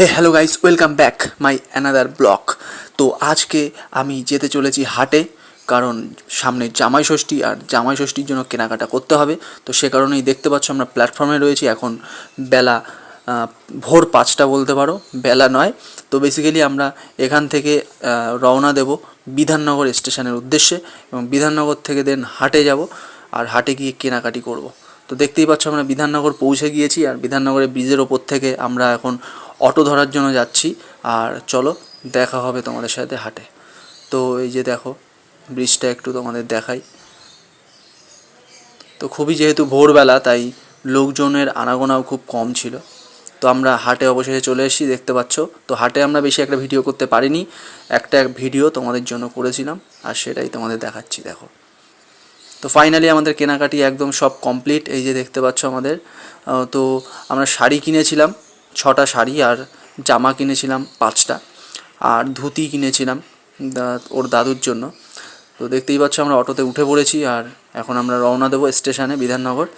Hey hello guys, welcome back my another blog. তো আজকে আমি যেতে চলেছি হাটে, কারণ সামনে জামাই ষষ্ঠী, আর জামাই ষষ্ঠীর জন্য কেনাকাটা করতে হবে। তো সে কারণেই দেখতে পাচ্ছ আমরা প্ল্যাটফর্মে রয়েছি। এখন বেলা ভোর 5টা বলতে পারো, বেলা নয়। তো বেসিক্যালি আমরা এখান থেকে রওনা দেব বিধাননগর স্টেশনের উদ্দেশ্যে, এবং বিধাননগর থেকে দেন হাটে যাব, আর হাটে গিয়ে কেনাকাটি করব। তো দেখতেই পাচ্ছ আমরা বিধাননগর পৌঁছে গিয়েছি, আর বিধাননগরের ব্রিজের ওপর থেকে আমরা এখন অটো ধরার জন্য যাচ্ছি। আর চলো, দেখা হবে তোমাদের সাথে হাটে। তো এই যে দেখো, ব্রিজটা একটু তোমাদের দেখাই। তো খুবই যেহেতু ভোরবেলা, তাই লোকজনের আনাগোনাও খুব কম ছিল। তো আমরা হাটে অবশেষে চলে এসেছি, দেখতে পাচ্ছ। তো হাটে আমরা বেশি একটা ভিডিও করতে পারিনি, একটা ভিডিও তোমাদের জন্য করেছিলাম, আর সেটাই তোমাদের দেখাচ্ছি। দেখো, তো ফাইনালি আমাদের কেনাকাটি একদম সব কমপ্লিট। এই যে দেখতে পাচ্ছ আমাদের, তো আমরা শাড়ি কিনেছিলাম 6টা শাড়ি, আর জামা কিনেছিলাম 5টা, আর ধুতি কিনেছিলাম ওর দাদুর জন্য। তো দেখতেই পাচ্ছ আমরা অটোতে উঠে পড়েছি, আর এখন আমরা রওনা দেবো স্টেশনে বিধাননগর।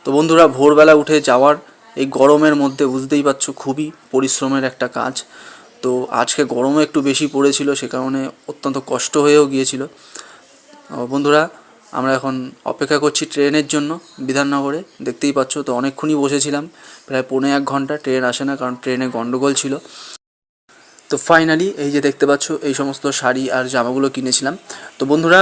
তো বন্ধুরা, ভোরবেলা উঠে যাওয়ার এই গরমের মধ্যে বুঝতেই পারছো খুবই পরিশ্রমের একটা কাজ। তো আজকে গরমও একটু বেশি পড়েছিল, সে কারণে অত্যন্ত কষ্ট হয়েও গিয়েছিল। বন্ধুরা, আমরা এখন অপেক্ষা করছি ট্রেনের জন্য বিধাননগরে। দেখতেই পাচ্ছ, তো অনেকক্ষণই বসেছিলাম, প্রায় 1.5 ঘন্টা। ট্রেন আসে না, কারণ ট্রেনে গন্ডগোল ছিল। তো ফাইনালি এই যে দেখতে পাচ্ছ, এই সমস্ত শাড়ি আর জামাগুলো কিনেছিলাম। তো বন্ধুরা,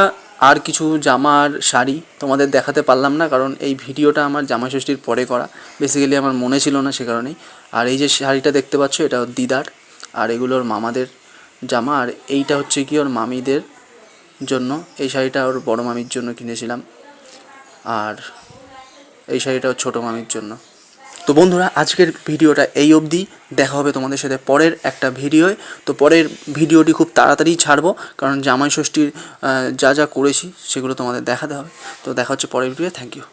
আর কিছু জামা আর শাড়ি তোমাদের দেখাতে পারলাম না, কারণ এই ভিডিওটা আমার জামাই ষষ্ঠীর পরে করা। বেসিক্যালি আমার মনে ছিল না, সে কারণেই। আর এই যে শাড়িটা দেখতে পাচ্ছ, এটা ওর দিদার, আর এগুলোর মামাদের জামা, আর এইটা হচ্ছে কি ওর মামিদের জন্য। এই শাড়িটা ওর বড় মামির জন্য কিনেছিলাম, আর এই শাড়িটা ওর ছোটো মামির জন্য। তো বন্ধুরা, আজকের ভিডিওটা এই অবধি। দেখা হবে তোমাদের সাথে পরের একটা ভিডিওয়। তো পরের ভিডিওটি খুব তাড়াতাড়ি ছাড়বো, কারণ জামাই ষষ্ঠীর যা যা করেছি সেগুলো তোমাদের দেখাতে হবে। তো দেখা হচ্ছে পরের ভিডিওয়ে। Thank you.